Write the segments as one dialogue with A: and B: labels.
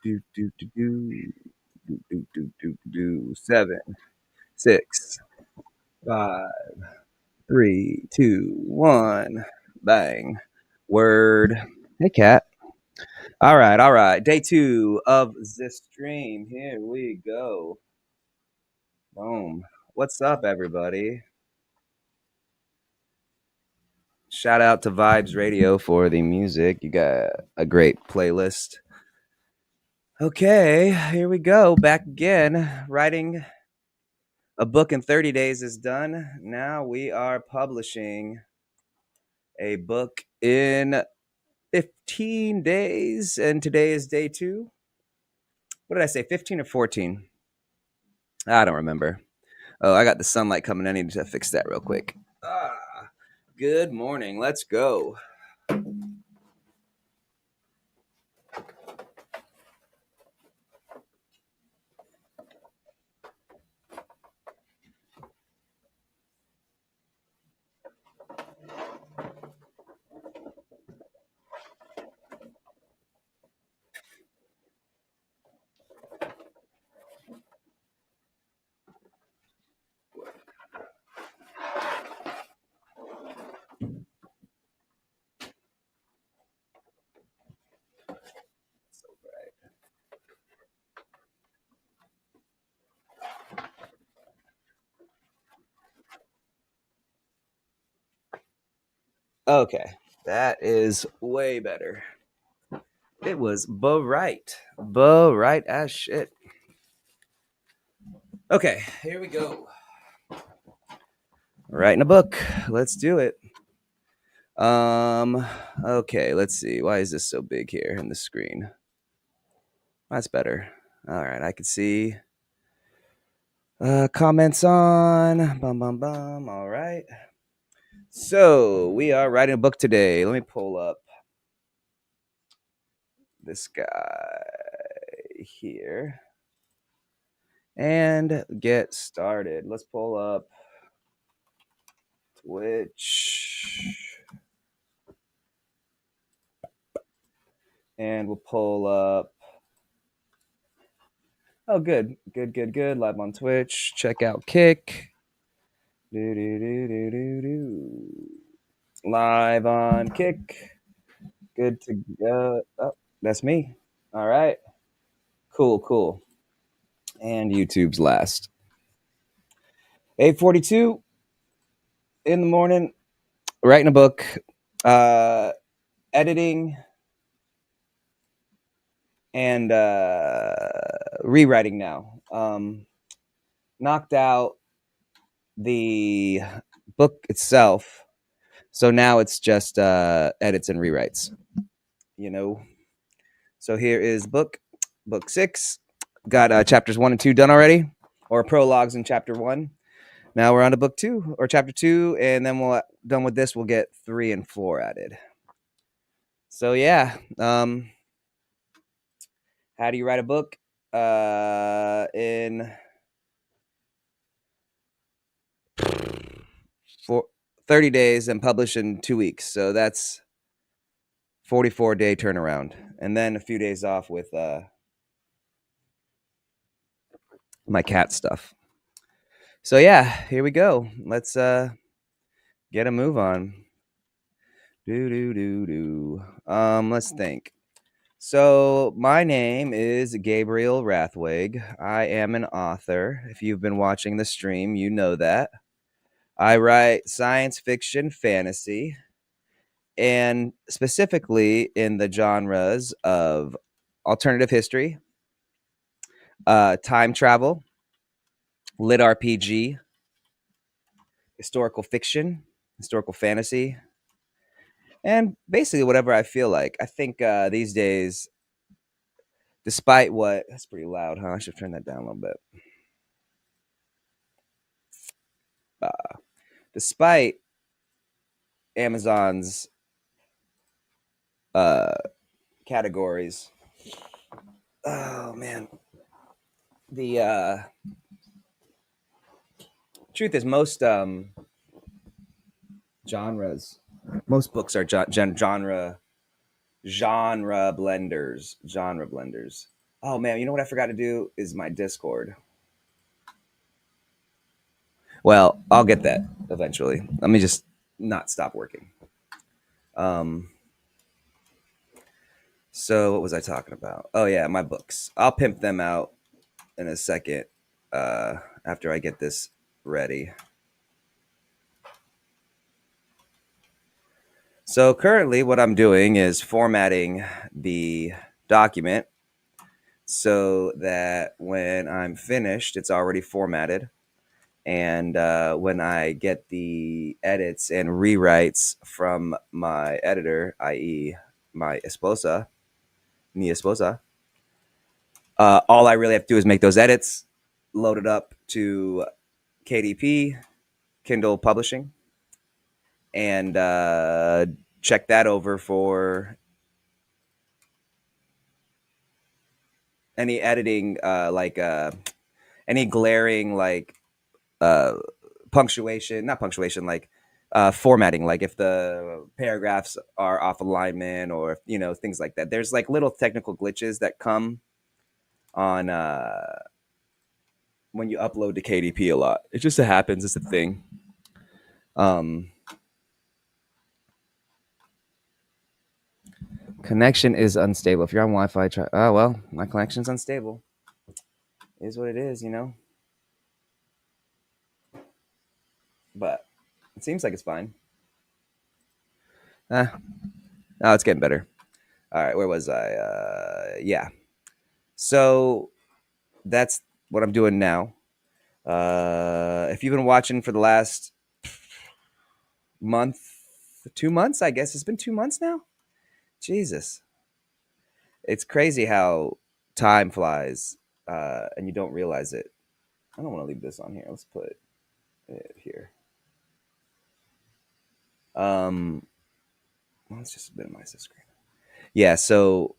A: Do, do, do, do, do, do, do, do, do. 7, 6, 5, 3, 2, 1. Bang. Word. Hey, cat. All right, all right. Day 2 of this stream. Here we go. Boom. What's up, everybody? Shout out to Vibes Radio for the music. You got a great playlist. Okay, here we go. Back again. Writing a book in 30 days is done. Now we are publishing a book in 15 days. And today is day 2. What did I say? 15 or 14? I don't remember. Oh, I got the sunlight coming. I need to fix that real quick. Good morning. Let's go. Okay, that is way better. It was bright as shit. Okay, here we go. Writing a book. Let's do it. Okay, let's see. Why is this so big here in the screen? That's better. All right, I can see comments on. Bum bum bum. All right. So we are writing a book today. Let me pull up this guy here and get started. Let's pull up Twitch. And we'll pull up. Oh, good. Live on Twitch. Check out Kick. Live on Kick. Good to go. Oh, that's me. All right. Cool. And YouTube's last. 8:42 in the morning. Writing a book. Editing. And rewriting now. Knocked out the book itself, so now it's just edits and rewrites. So here is book 6. Got chapters 1 and 2 done already, or prologues in chapter 1. Now we're on to book 2 or chapter 2, and then we'll done with this. We'll get 3 and 4 added. So yeah, how do you write a book in 30 days and publish in 2 weeks? So that's 44-day turnaround, and then a few days off with my cat stuff. So yeah, here we go. Let's get a move on. Let's think. So my name is Gabriel Rathweg. I am an author. If you've been watching the stream, you know that. I write science fiction, fantasy, and specifically in the genres of alternative history, time travel, LitRPG, historical fiction, historical fantasy, and basically whatever I feel like. I think these days, despite what... That's pretty loud, huh? I should turn that down a little bit. Despite Amazon's categories, oh man, the truth is most genres, most books are genre blenders. Oh man, you know what I forgot to do is my Discord. Well, I'll get that eventually. Let me just not stop working. Um, so what was I talking about? Oh yeah, my books. I'll pimp them out in a second. After I get this ready. So currently, what I'm doing is formatting the document so that when I'm finished, it's already formatted. And when I get the edits and rewrites from my editor, i.e., my esposa, mi esposa, all I really have to do is make those edits, load it up to KDP, Kindle Publishing, and check that over for any editing, any glaring uh, punctuation, not punctuation, formatting, like if the paragraphs are off alignment or things like that. There's like little technical glitches that come on when you upload to KDP a lot. It just happens. It's a thing. Um, Connection is unstable. If you're on Wi-Fi, try. Oh well, my connection's unstable. It is what it is. But it seems like it's fine. Ah, oh, it's getting better. All right, where was I? Yeah. So that's what I'm doing now. If you've been watching for the last month, 2 months, I guess it's been 2 months now. Jesus, it's crazy how time flies, and you don't realize it. I don't want to leave this on here. Let's put it here. Let's just minimize the screen. Yeah, so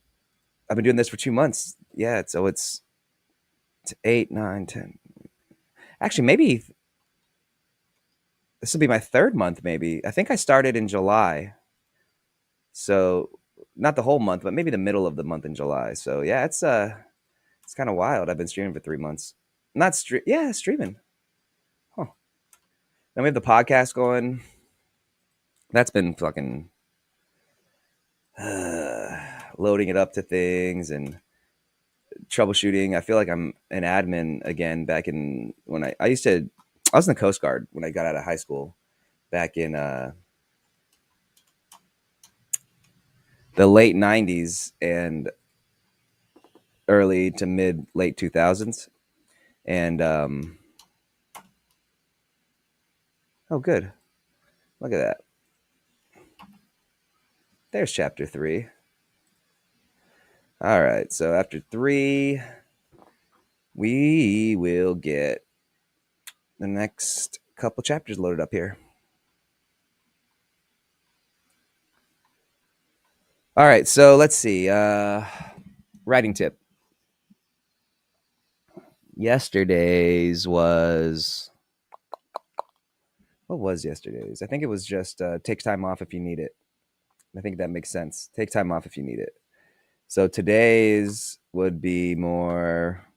A: I've been doing this for 2 months. Yeah, so it's 8, 9, 10. Actually, maybe this will be my third month. Maybe I think I started in July, so not the whole month, but maybe the middle of the month in July. So yeah, it's kind of wild. I've been streaming for 3 months. Not yeah, streaming. Huh. Then we have the podcast going. That's been fucking loading it up to things and troubleshooting. I feel like I'm an admin again. Back in when I used to, I was in the Coast Guard when I got out of high school back in the late '90s and early to mid late 2000s. And oh, good. Look at that. There's chapter 3. All right. So after 3, we will get the next couple chapters loaded up here. All right. So let's see. Writing tip. Yesterday's was. What was yesterday's? I think it was just take time off if you need it. I think that makes sense. Take time off if you need it. So today's would be more.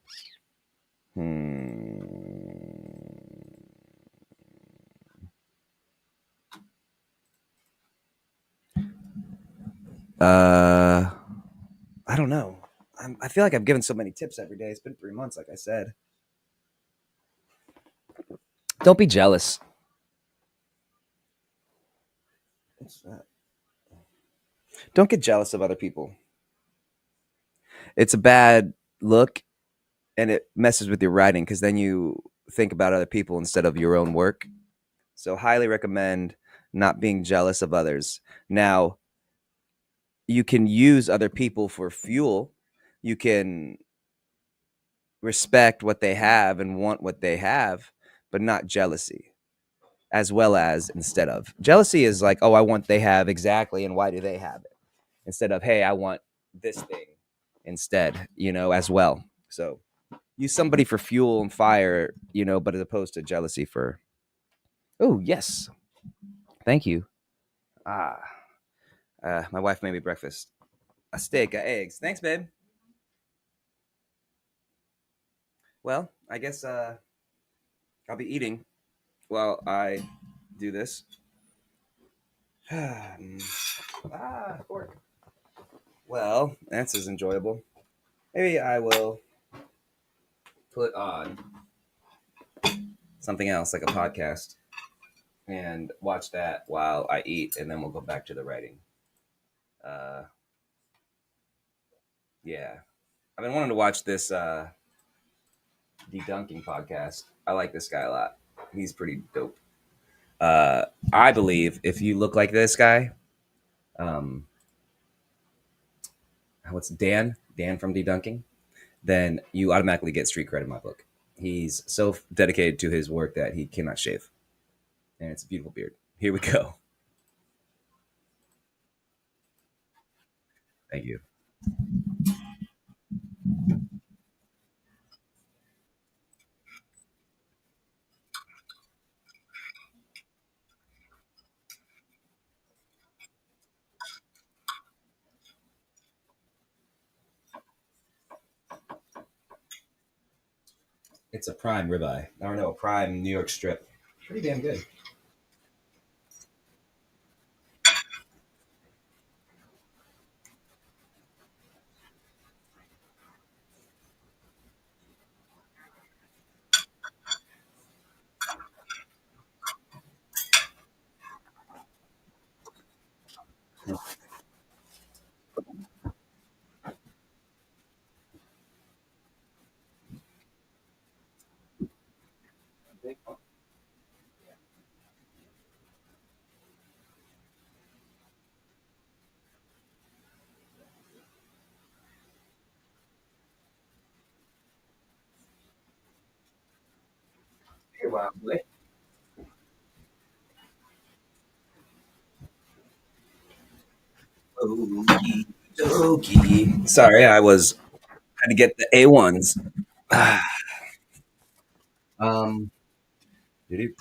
A: Uh, I don't know. I feel like I've given so many tips every day. It's been 3 months, like I said. Don't be jealous. Don't get jealous of other people. It's a bad look, and it messes with your writing because then you think about other people instead of your own work. So, highly recommend not being jealous of others. Now, you can use other people for fuel. You can respect what they have and want what they have, but not jealousy, as well as instead of. Jealousy is like, oh, I want they have exactly, and why do they have it? Instead of, hey, I want this thing instead, as well. So use somebody for fuel and fire, but as opposed to jealousy for, oh, yes, thank you. Ah, my wife made me breakfast. A steak, eggs. Thanks, babe. Well, I guess I'll be eating while I do this. Fork. Well, that's as enjoyable. Maybe I will put on something else like a podcast and watch that while I eat, and then we'll go back to the writing. Uh, yeah, I've been wanting to watch this debunking podcast. I like this guy a lot. He's pretty dope. Uh, I believe if you look like this guy, um, what's Dan from debunking, then you automatically get street cred in my book. He's so dedicated to his work that he cannot shave, and it's a beautiful beard. Here we go. Thank you. It's a prime ribeye. Or no, a prime New York strip. Pretty damn good. Hey, wow, boy. Okie dokie. Sorry, I was had to get the A1s. um, did you?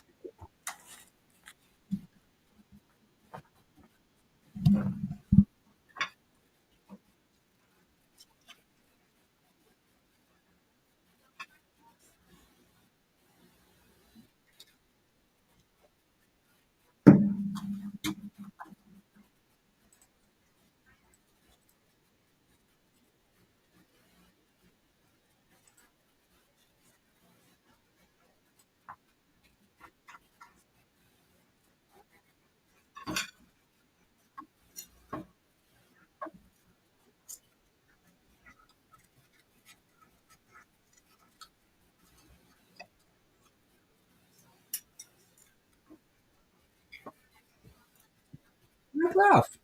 A: Knock it off.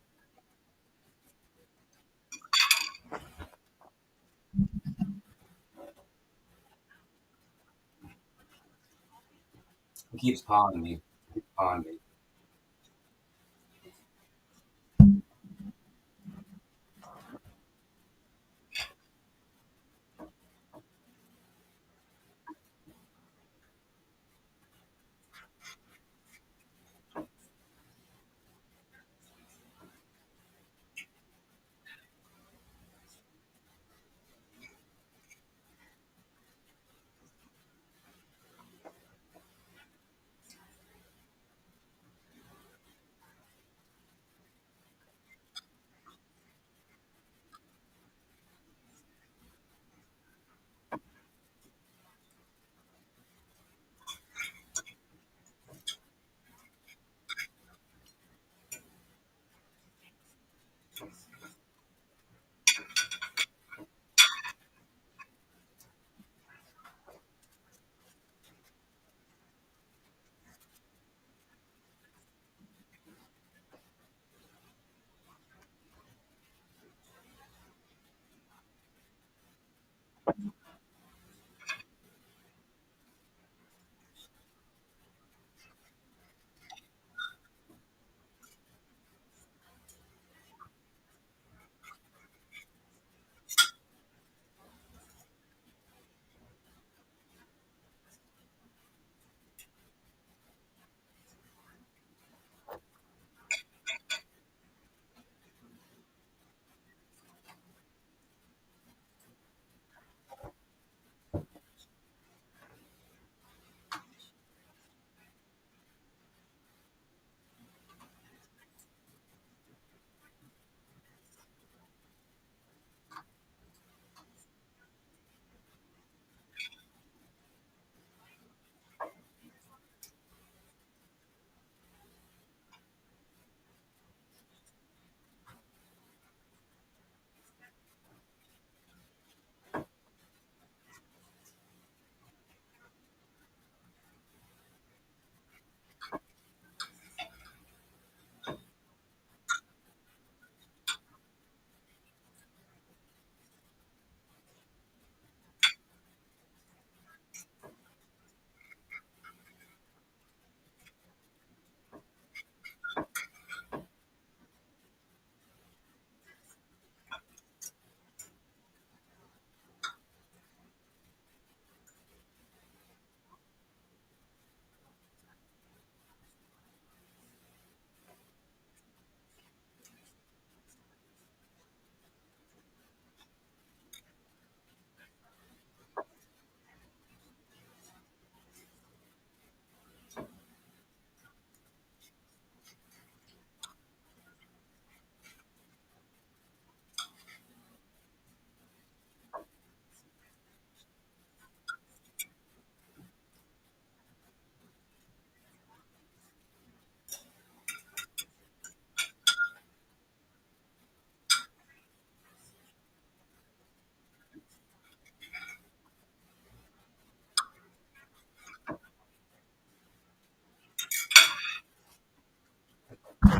A: He keeps pawing me. He keeps pawing me.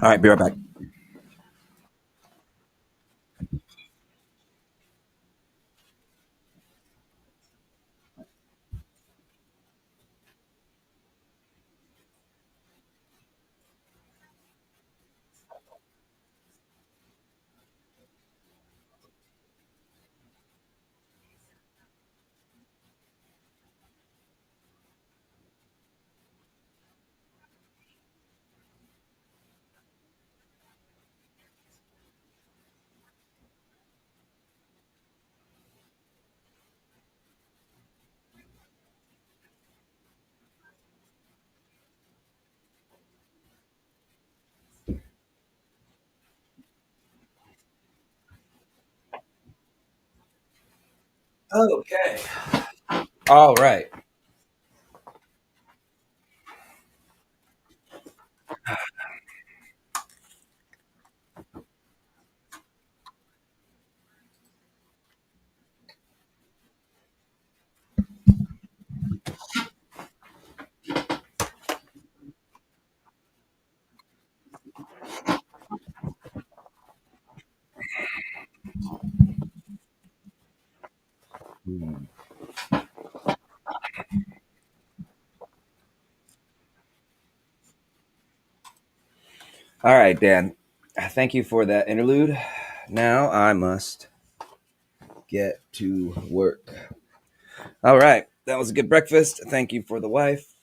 A: All right, be right back. Okay. All right. All right, Dan. Thank you for that interlude. Now I must get to work. All right. That was a good breakfast. Thank you for the wife.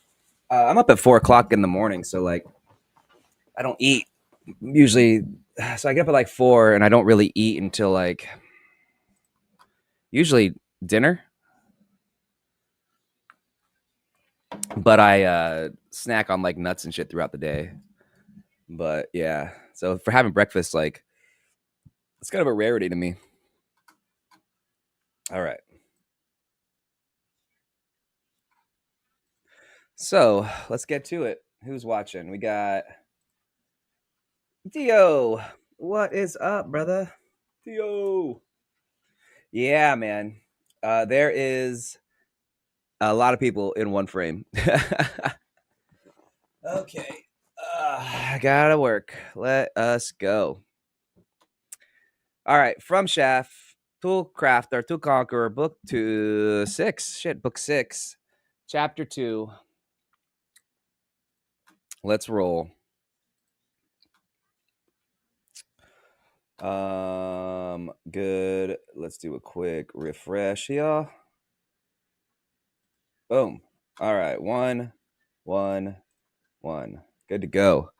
A: I'm up at 4 o'clock in the morning, so like I don't eat usually. So I get up at like 4, and I don't really eat until like usually dinner. But I snack on like nuts and shit throughout the day. But yeah, so for having breakfast, like it's kind of a rarity to me. All right. So let's get to it. Who's watching? We got Theo. What is up, brother? Theo. Yeah, man. There is a lot of people in one frame. Okay. I gotta work. Let us go. All right. From Chef, Tool Crafter, Tool Conqueror, book 6. Shit, book 6, chapter 2. Let's roll. Good. Let's do a quick refresh here. Boom. All right. 1, 1, 1. Good to go.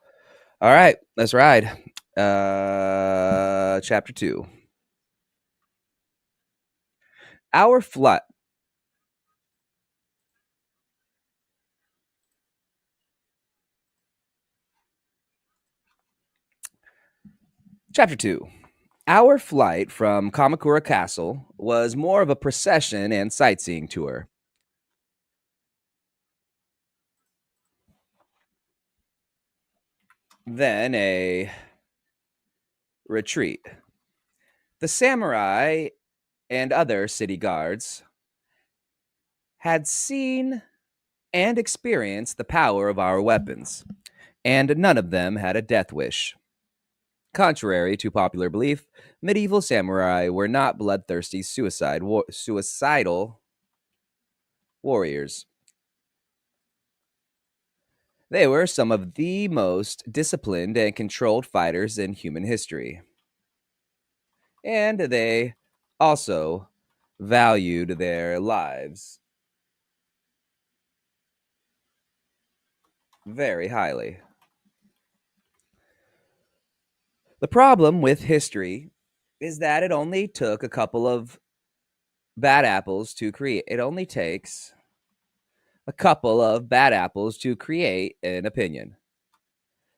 A: All right. Let's ride. Chapter 2. Our flight. Chapter 2. Our flight from Kamakura Castle was more of a procession and sightseeing tour than a retreat. The samurai and other city guards had seen and experienced the power of our weapons, and none of them had a death wish. Contrary to popular belief, medieval samurai were not bloodthirsty suicidal warriors. They were some of the most disciplined and controlled fighters in human history. And they also valued their lives very highly. The problem with history is that it only took a couple of bad apples to create. It only takes a couple of bad apples to create an opinion.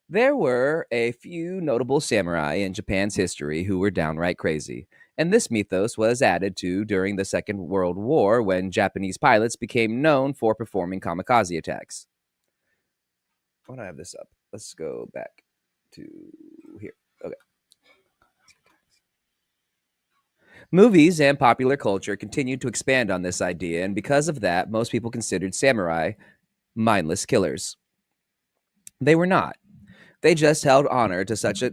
A: There were a few notable samurai in Japan's history who were downright crazy, and this mythos was added to during the Second World War when Japanese pilots became known for performing kamikaze attacks. Why don't I have this up? Let's go back to here. Okay. Movies and popular culture continued to expand on this idea, and because of that, most people considered samurai mindless killers. They were not. They just held honor to such a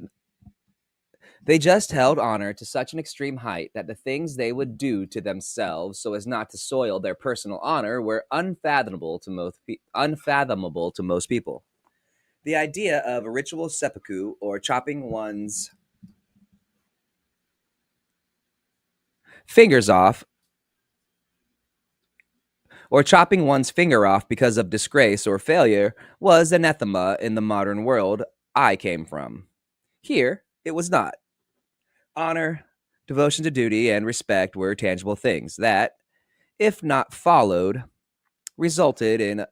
A: they just held honor to such an extreme height that the things they would do to themselves so as not to soil their personal honor were unfathomable to most people. The idea of a ritual seppuku fingers off chopping one's finger off because of disgrace or failure was anathema in the modern world I came from. Here, it was not. Honor, devotion to duty, and respect were tangible things that, if not followed, resulted in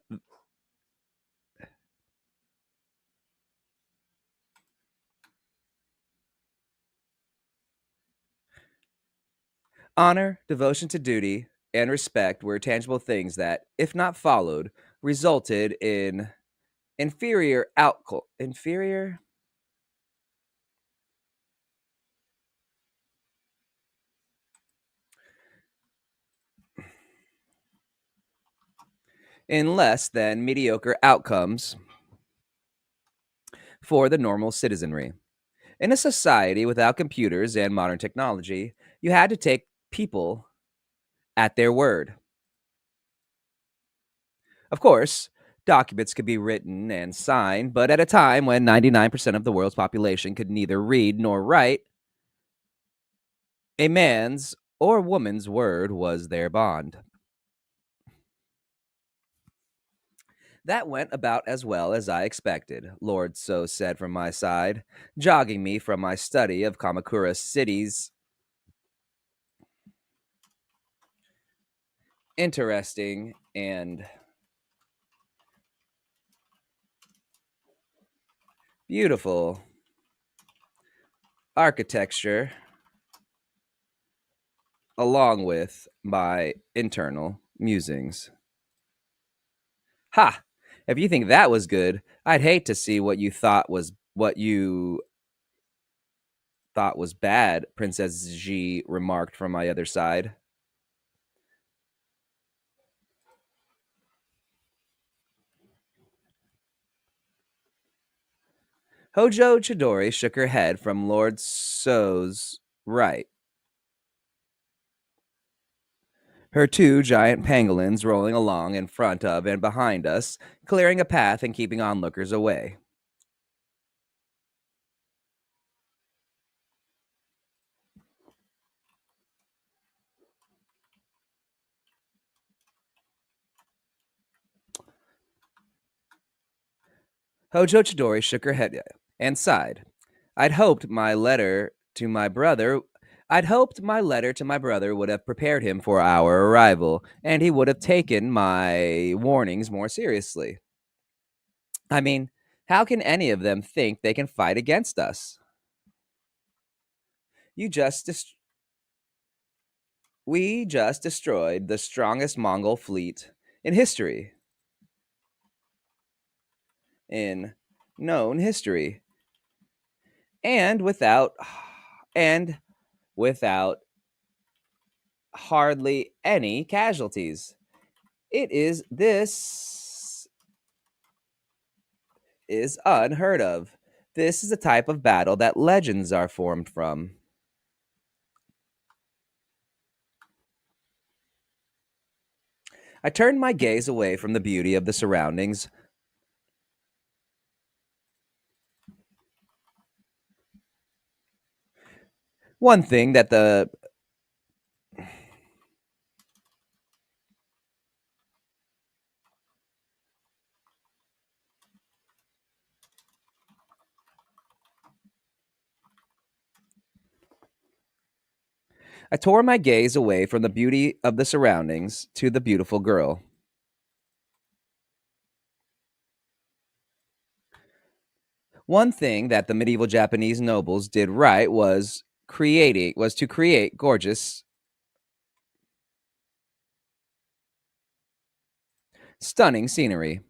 A: honor, devotion to duty, and respect were tangible things that, if not followed, resulted in inferior in less than mediocre outcomes for the normal citizenry. In a society without computers and modern technology, you had to take people at their word. Of course, documents could be written and signed, but at a time when 99% of the world's population could neither read nor write, a man's or woman's word was their bond. That went about as well as I expected, Lord So said from my side, jogging me from my study of Kamakura City's interesting and beautiful architecture, along with my internal musings. Ha! If you think that was good, I'd hate to see what you thought was bad, Princess Ji remarked from my other side. Hojo Chidori shook her head from Lord So's right, her two giant pangolins rolling along in front of and behind us, clearing a path and keeping onlookers away. Hojo Chidori shook her head and sighed. I'd hoped my letter to my brother I'd hoped my letter to my brother would have prepared him for our arrival, and he would have taken my warnings more seriously. I mean, how can any of them think they can fight against us? You just dest- we just destroyed the strongest Mongol fleet in history, in known history, and and without hardly any casualties. It is this is unheard of. This is a type of battle that legends are formed from. I turned my gaze away from the beauty of the surroundings. One thing that the I tore my gaze away from the beauty of the surroundings to the beautiful girl. One thing that the medieval Japanese nobles did right was to create gorgeous, stunning scenery.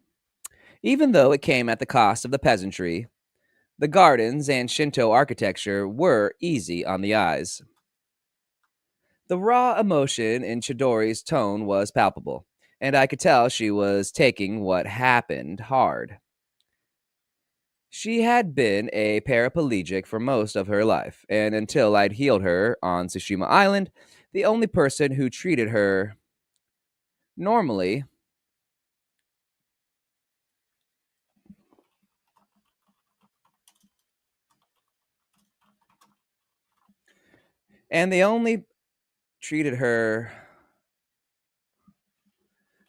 A: Even though it came at the cost of the peasantry, the gardens and Shinto architecture were easy on the eyes. The raw emotion in Chidori's tone was palpable, and I could tell she was taking what happened hard. She had been a paraplegic for most of her life, and until I'd healed her on Tsushima Island, the only person who treated her normally, and the only treated her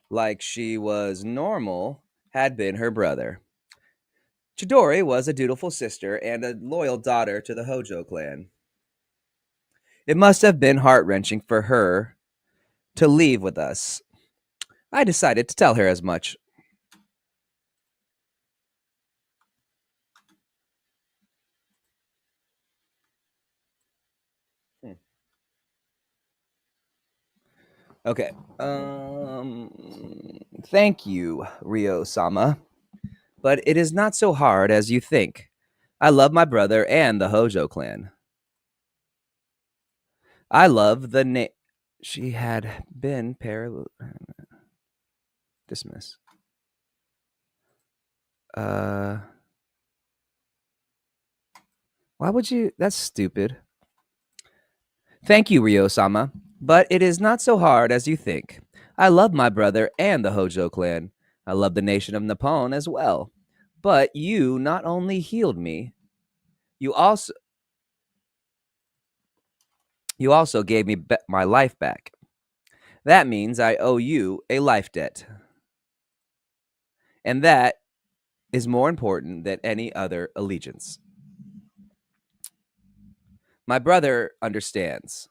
A: like she was normal, had been her brother. Chidori was a dutiful sister and a loyal daughter to the Hojo clan. It must have been heart wrenching for her to leave with us. I decided to tell her as much. Hmm. Okay. Thank you, Rio Sama. But it is not so hard as you think. I love my brother and the Hojo clan. I love the name. She had been dismiss. Uh, why would you? That's stupid. Thank you, Rio Sama. But it is not so hard as you think. I love my brother and the Hojo clan. I love the nation of Nippon as well. But you not only healed me, you also you also gave me my life back. That means I owe you a life debt. And that is more important than any other allegiance. My brother understands.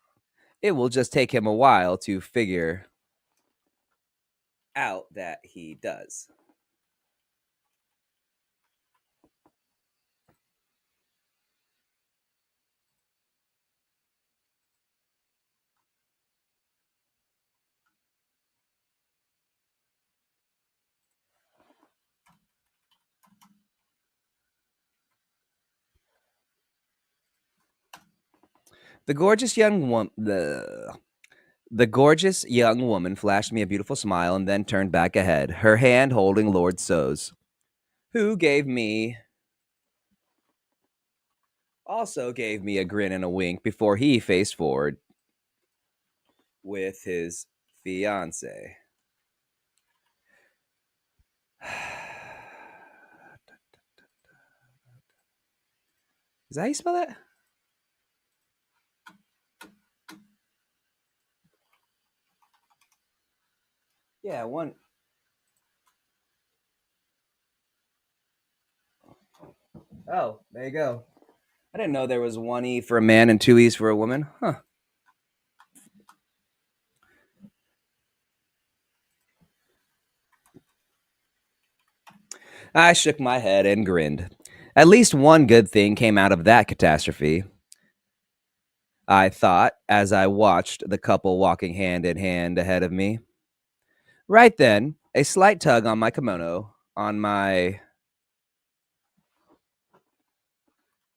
A: It will just take him a while to figure out that he does. The gorgeous young woman. The gorgeous young woman flashed me a beautiful smile and then turned back ahead, her hand holding Lord So's, who gave me a grin and a wink before he faced forward with his fiance. Is that how you spell that? Yeah, one. Oh, there you go. I didn't know there was one E for a man and two E's for a woman. Huh. I shook my head and grinned. At least one good thing came out of that catastrophe, I thought as I watched the couple walking hand in hand ahead of me. Right then, a slight tug on my kimono, on my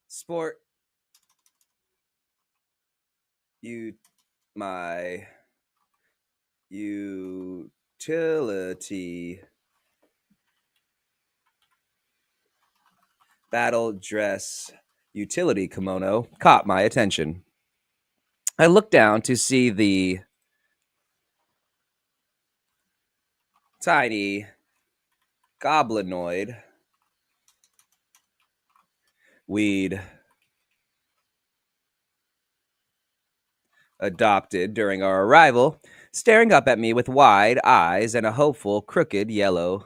A: sport, you, my utility battle dress utility kimono caught my attention. I looked down to see the tiny goblinoid we'd adopted during our arrival, staring up at me with wide eyes and a hopeful, crooked yellow.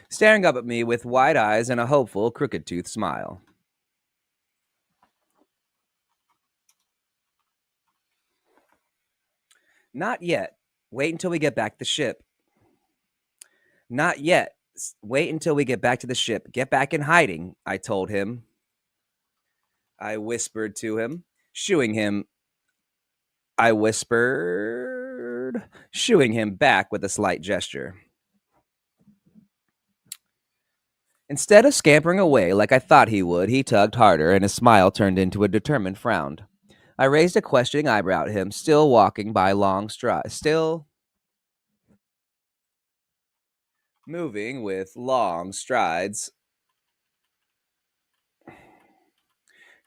A: Staring up at me with wide eyes and a hopeful, crooked tooth smile. Not yet. Wait until we get back to the ship. Not yet. Wait until we get back to the ship. Get back in hiding, I told him. I whispered to him, shooing him. I whispered, shooing him back with a slight gesture. Instead of scampering away like I thought he would, he tugged harder, and his smile turned into a determined frown. I raised a questioning eyebrow at him, still walking by long strides, still moving with long strides,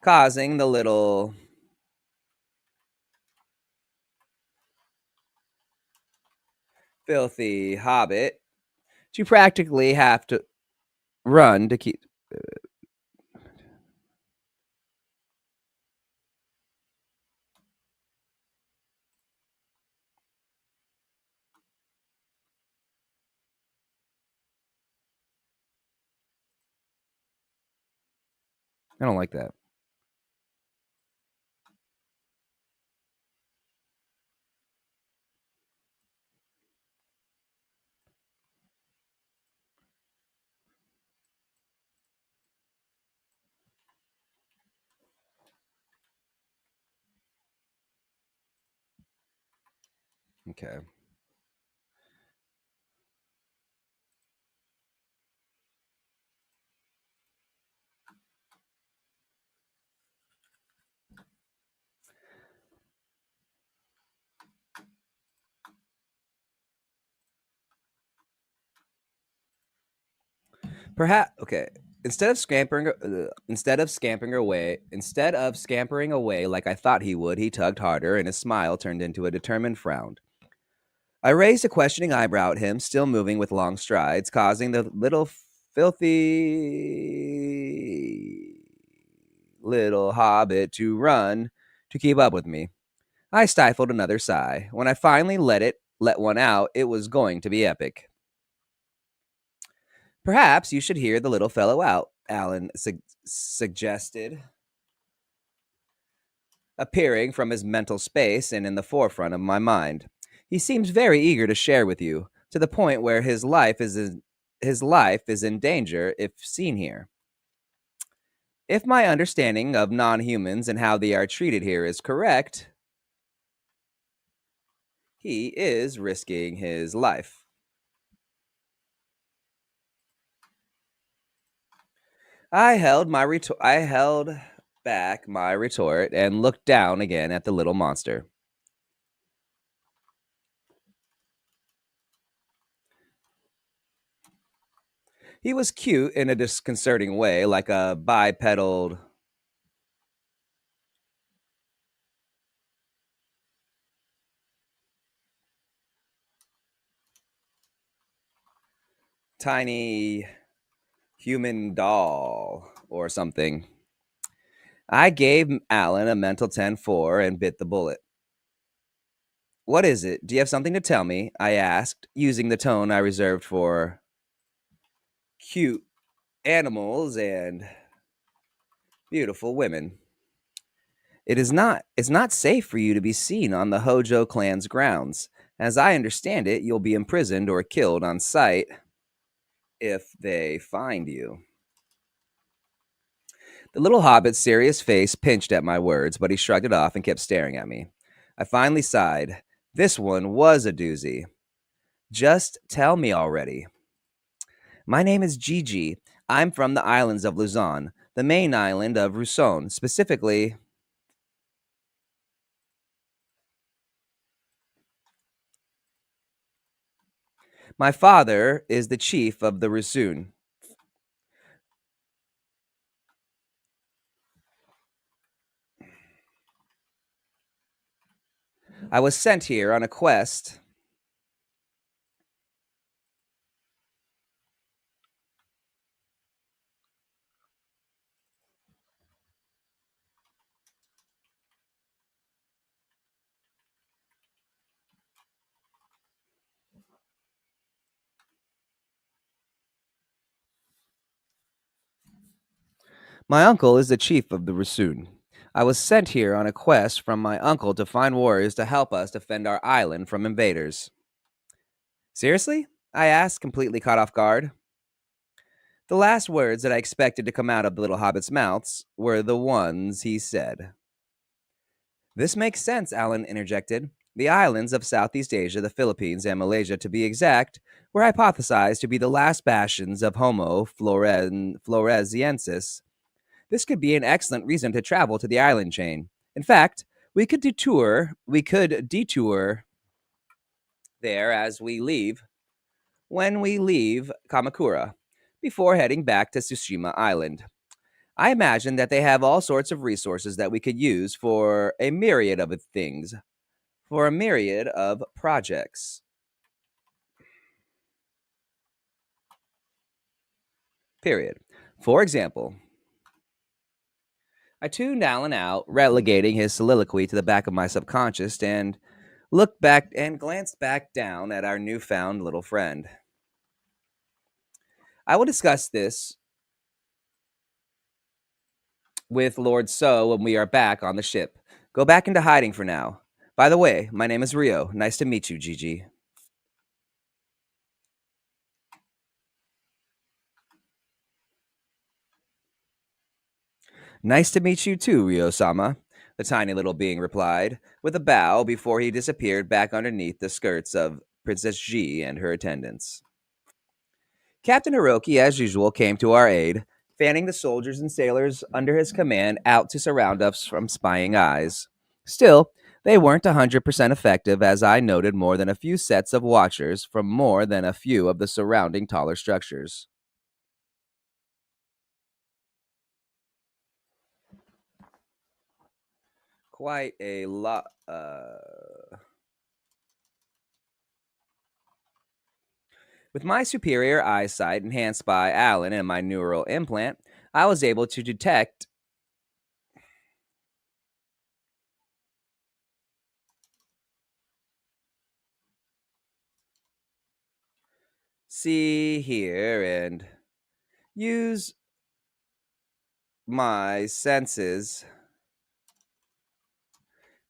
A: causing the little filthy hobbit to practically have to run to keep. I don't like that. Okay. Perhaps okay. Instead of scampering away like I thought he would, he tugged harder, and his smile turned into a determined frown. I raised a questioning eyebrow at him, still moving with long strides, causing the little filthy little hobbit to run to keep up with me. I stifled another sigh. When I finally let one out, it was going to be epic. Perhaps you should hear the little fellow out, Alan suggested, appearing from his mental space and in the forefront of my mind. He seems very eager to share with you, to the point where his life is in danger if seen here. If my understanding of non-humans and how they are treated here is correct, he is risking his life. I held back my retort and looked down again at the little monster. He was cute in a disconcerting way, like a bipedal tiny human doll or something. I gave Alan a mental 10-4 and bit the bullet. What is it? Do you have something to tell me? I asked, using the tone I reserved for cute animals and beautiful women. It's not safe for you to be seen on the Hojo clan's grounds. As I understand it, you'll be imprisoned or killed on sight if they find you. The little hobbit's serious face pinched at my words, but he shrugged it off and kept staring at me. I finally sighed. This one was a doozy. Just tell me already. My name is Gigi. I'm from the islands of Luzon, the main island of Ruson, specifically. My father is the chief of the Rusun. I was sent here on a quest. My uncle is the chief of the Rusun. I was sent here on a quest from my uncle to find warriors to help us defend our island from invaders. Seriously? I asked, completely caught off guard. The last words that I expected to come out of the little hobbit's mouths were the ones he said. This makes sense, Alan interjected. The islands of Southeast Asia, the Philippines, and Malaysia, to be exact, were hypothesized to be the last bastions of Homo floresiensis. This could be an excellent reason to travel to the island chain. In fact, we could detour there when we leave Kamakura, before heading back to Tsushima Island. I imagine that they have all sorts of resources that we could use for a myriad of things, for a myriad of projects. Period. For example, I tuned Alan out, relegating his soliloquy to the back of my subconscious, and looked back and glanced back down at our newfound little friend. I will discuss this with Lord So when we are back on the ship. Go back into hiding for now. By the way, my name is Rio. Nice to meet you, Gigi. Nice to meet you too, Rio sama, the tiny little being replied, with a bow before he disappeared back underneath the skirts of Princess G and her attendants. Captain Hiroki, as usual, came to our aid, fanning the soldiers and sailors under his command out to surround us from spying eyes. Still, they weren't 100% effective, as I noted more than a few sets of watchers from more than a few of the surrounding taller structures. Quite a lot. With my superior eyesight enhanced by Alan and my neural implant, I was able to detect. See here and use my senses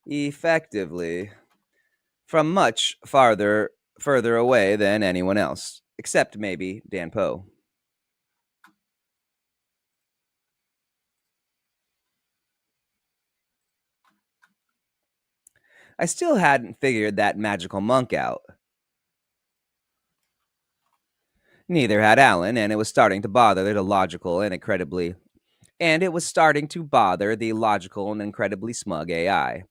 A: effectively from much further away than anyone else, except maybe Dan Poe. I still hadn't figured that magical monk out. Neither had Alan, and it was starting to bother the logical and incredibly and it was starting to bother the logical and incredibly smug AI.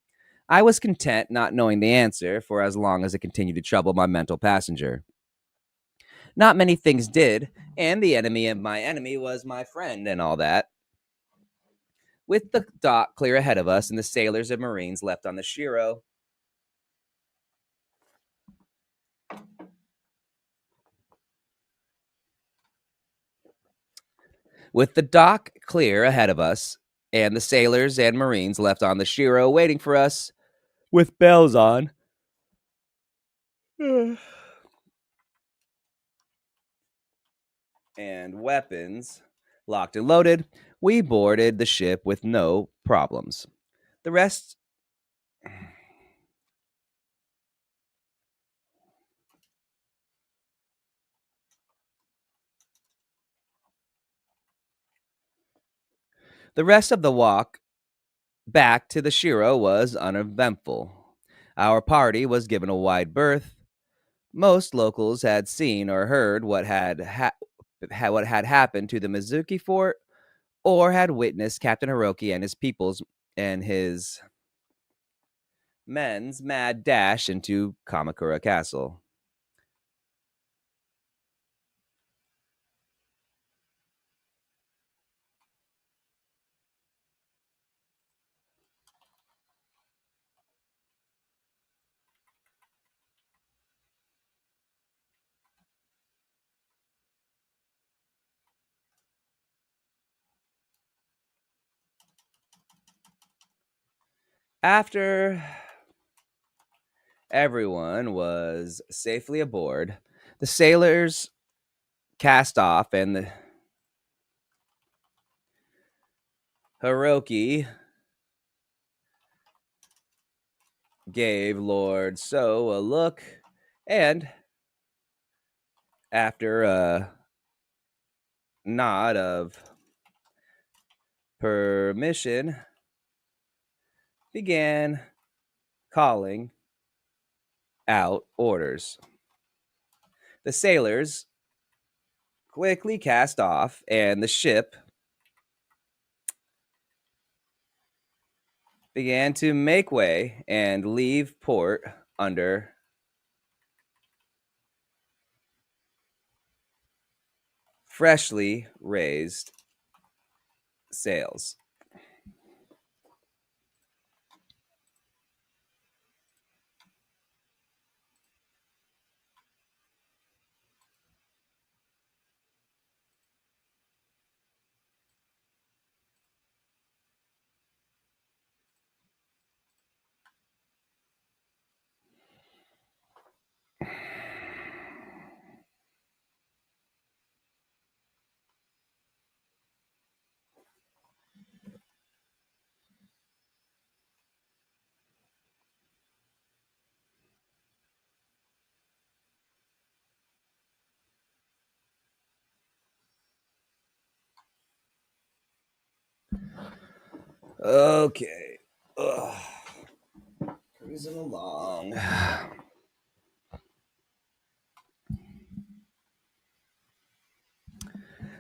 A: I was content not knowing the answer for as long as it continued to trouble my mental passenger. Not many things did, and the enemy of my enemy was my friend and all that. With the dock clear ahead of us and the sailors and marines left on the Shiro, with the dock clear ahead of us and the sailors and marines left on the Shiro waiting for us with bells on, and weapons locked and loaded, we boarded the ship with no problems. The rest the rest of the walk back to the Shiro was uneventful. Our party was given a wide berth. Most locals had seen or heard what had happened to the Mizuki fort or had witnessed Captain Hiroki and his people's and his men's mad dash into Kamakura Castle. After everyone was safely aboard, the sailors cast off and the Hiroki gave Lord So a look, and after a nod of permission, began calling out orders. The sailors quickly cast off, and the ship began to make way and leave port under freshly raised sails. Okay. Ugh. Cruising along.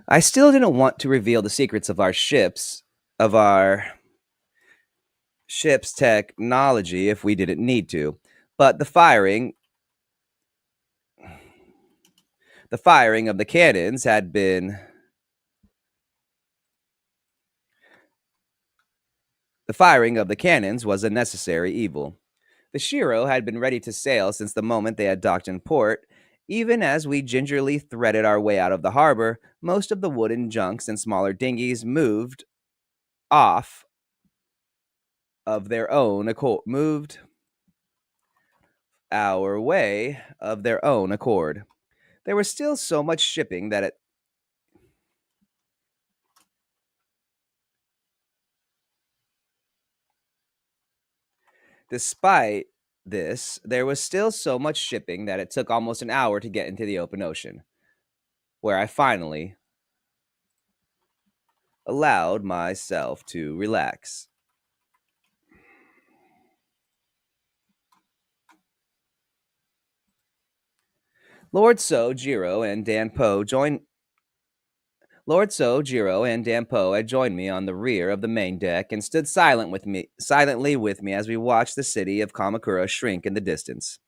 A: I still didn't want to reveal the secrets of our ship's technology if we didn't need to. But the firing of the cannons had been the firing of the cannons was a necessary evil. The Shiro had been ready to sail since the moment they had docked in port. Even as we gingerly threaded our way out of the harbor, most of the wooden junks and smaller dinghies off moved our way of their own accord. There was still so much shipping that despite this, there was still so much shipping that it took almost an hour to get into the open ocean, where I finally allowed myself to relax. Lord So, Jiro, and Dan Poe joined Lord So, Jiro, and Dan Poe had joined me on the rear of the main deck and stood silently with me as we watched the city of Kamakura shrink in the distance.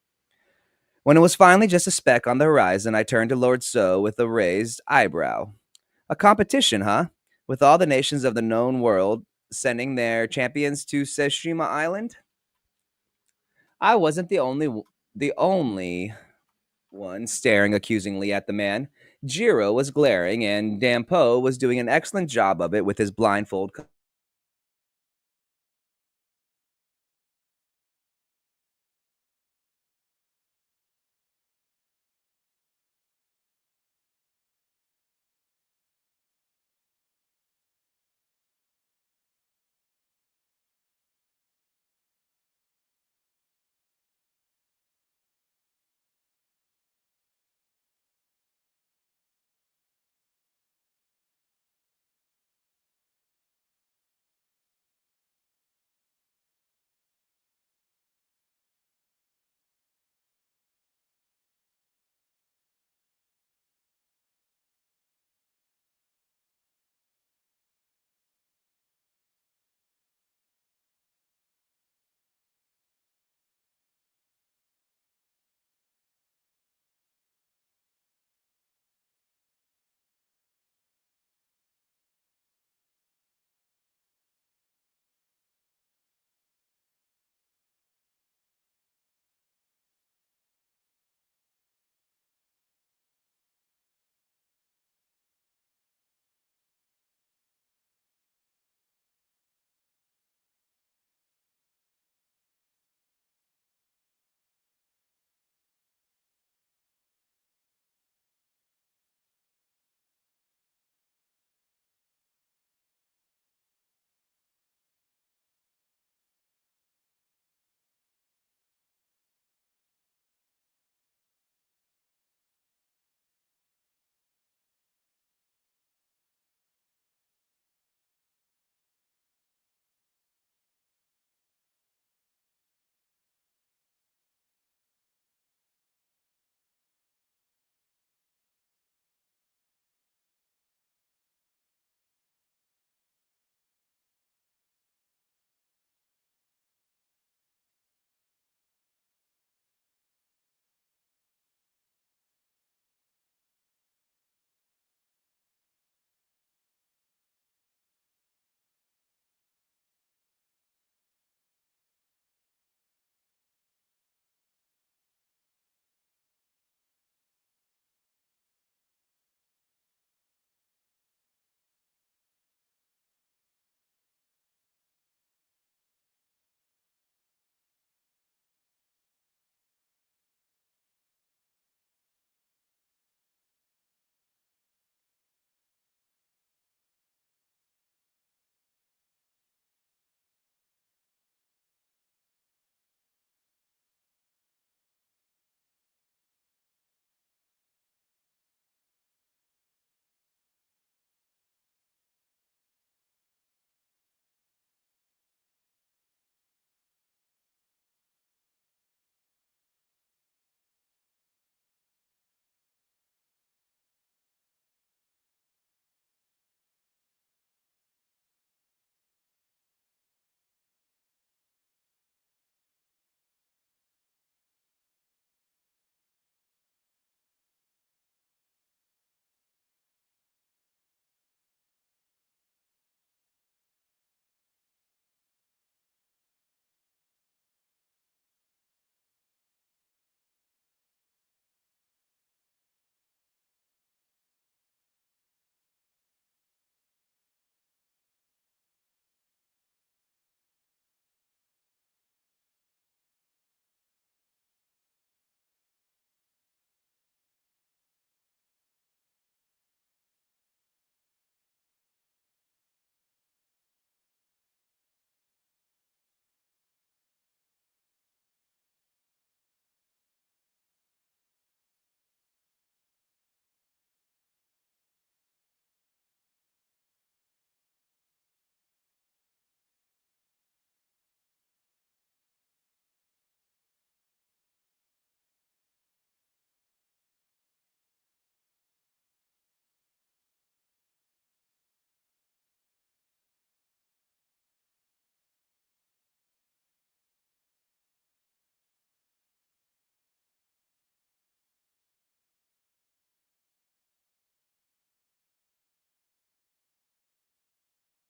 A: When it was finally just a speck on the horizon, I turned to Lord So with a raised eyebrow. A competition, huh? With all the nations of the known world sending their champions to Tsushima Island? I wasn't the only one staring accusingly at the man. Jiro was glaring, and Dampo was doing an excellent job of it with his blindfold